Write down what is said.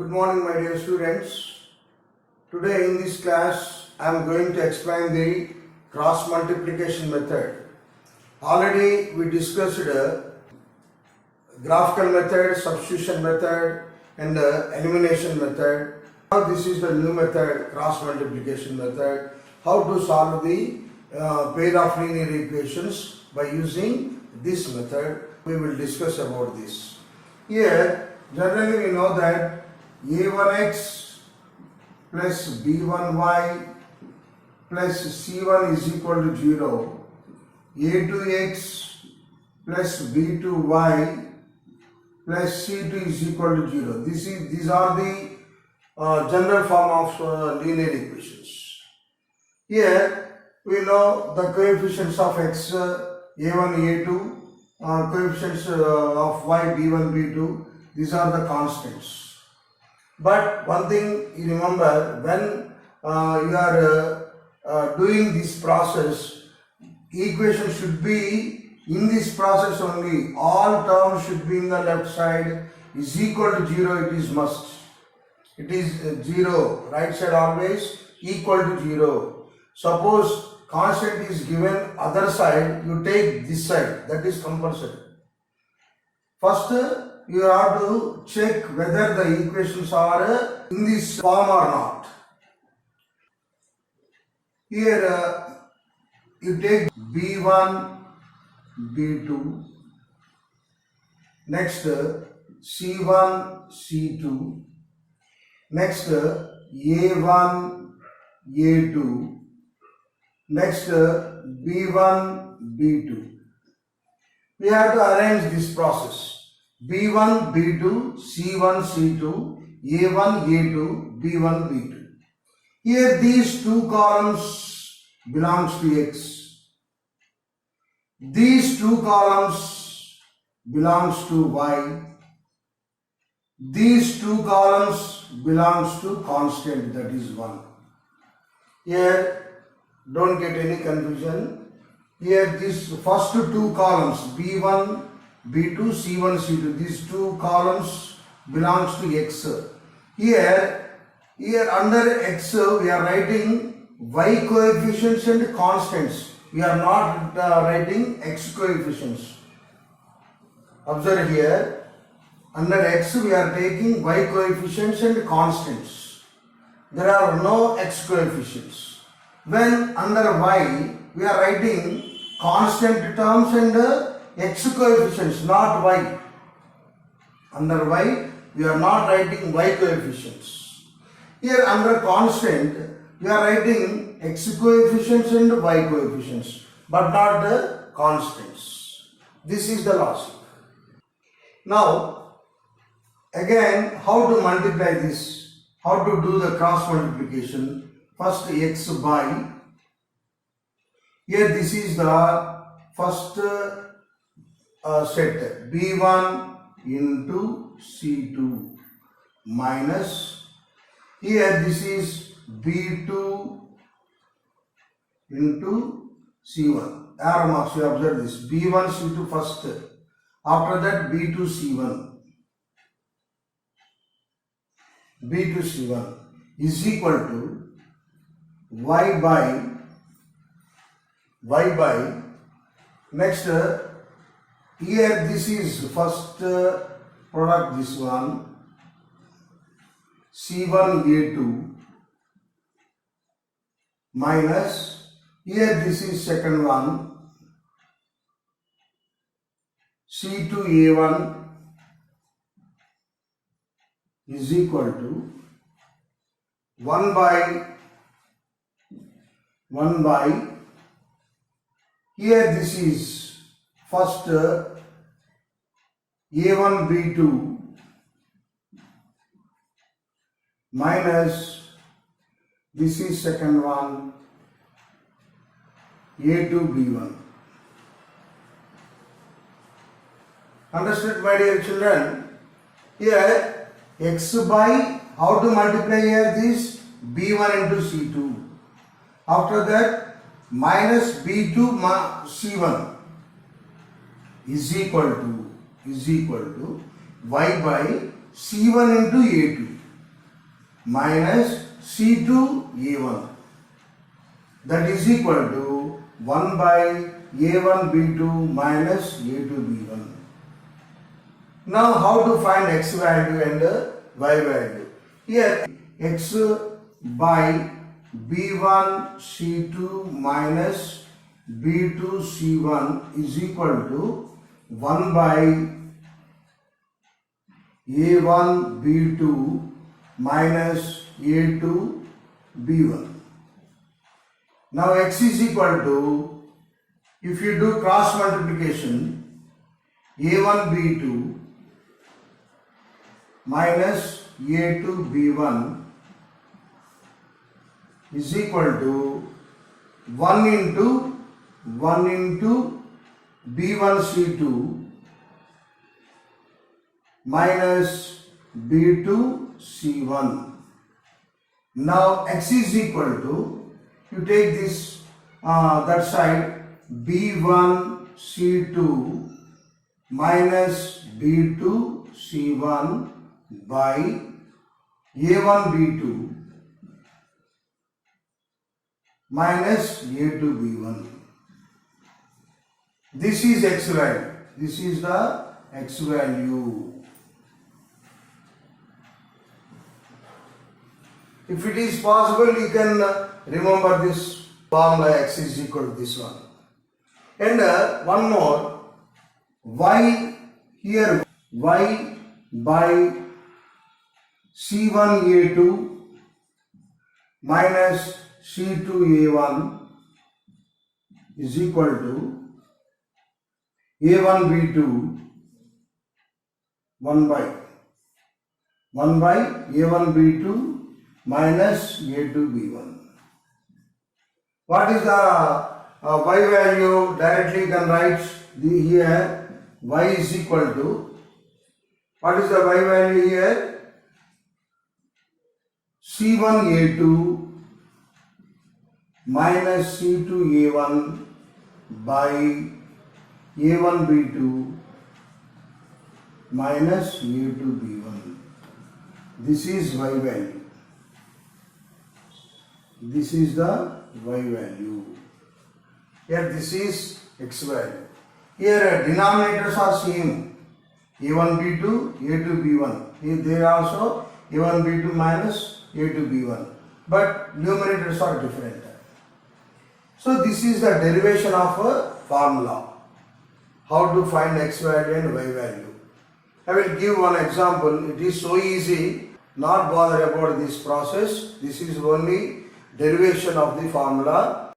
Good morning, my dear students. Today in this class, I am going to explain the cross multiplication method. Already we discussed graphical method, substitution method and elimination method. Now this is the new method, cross multiplication method. How to solve the pair of linear equations by using this method. We will discuss about this. Here, generally we know that a1x plus b1y plus c1 is equal to 0, a2x plus b2y plus c2 is equal to 0. These are the general form of linear equations. Here we know the coefficients of x, a1, a2, coefficients of y, b1, b2, these are the constants. But one thing you remember, when you are doing this process, equation should be in this process only. All terms should be in the left side, is equal to 0, it is must. It is 0, right side always equal to 0. Suppose constant is given other side, you take this side, that is compulsory. First, you have to check whether the equations are in this form or not. Here, you take b1, b2, next c1, c2, next a1, a2, next b1, b2. We have to arrange this process. b1, b2, c1, c2, a1, a2, b1, b2. Here these two columns belongs to x. These two columns belongs to y. These two columns belongs to constant, that is 1. Here don't get any confusion. Here these first two columns b1, b2, c1, c2, these two columns belongs to x. Here under x we are writing y coefficients and constants. We are not writing x coefficients. Observe here, under x we are taking y coefficients and constants. There are no x coefficients. When under y we are writing constant terms and x coefficients, not y. Under y we are not writing y coefficients. Here under constant we are writing x coefficients and y coefficients, but not the constants. This is the logic. Now again, how to multiply this? How to do the cross multiplication? First x by, here this is the first set, b1 into c2 minus, here this is b2 into c1. Arrow marks, you observe this, b1 c2 first, after that b2 c1. b2 c1 is equal to y by next, here this is first product, this one, c1 a2 minus, here this is second one, c2 a1 is equal to 1 by, here this is first a1 b2 minus, this is second one, a2 b1. Understood, my dear children? Here x by, how to multiply here this b1 into c2. After that minus b2 c1 is equal to y by c1 into a2. minus C2 A1. That is equal to 1 by A1 B2 minus A2 B1. Now how to find x value and y value? Here x by B1 C2 minus B2 C1 is equal to 1 by A1 B2 minus A2 B1. Now x is equal to, if you do cross multiplication, A1 B2 minus A2 B1 is equal to 1 into B1 C2 minus B2 C1. Now x is equal to, you take this that side, B1 C2 minus B2 C1 by A1 B2 minus A2 B1. This is x value. This is the x value. If it is possible, you can remember this formula, x is equal to this one. And one more, y here, y by C1 A2 minus C2 A1 is equal to A1 B2 1 by A1 B2 minus A2 B1. What is the y value? Directly you can write here y is equal to, what is the y value here? C1 A2 minus C2 A1 by A1 B2 minus A2 B1. This is y value. This is the y value. Here this is x value. Here denominators are same. A1 B2, A2 B1. Here they are also A1 B2 minus A2 B1. But numerators are different. So this is the derivation of a formula. How to find x value and y value. I will give one example. It is so easy. Not bother about this process. This is only derivation of the formula.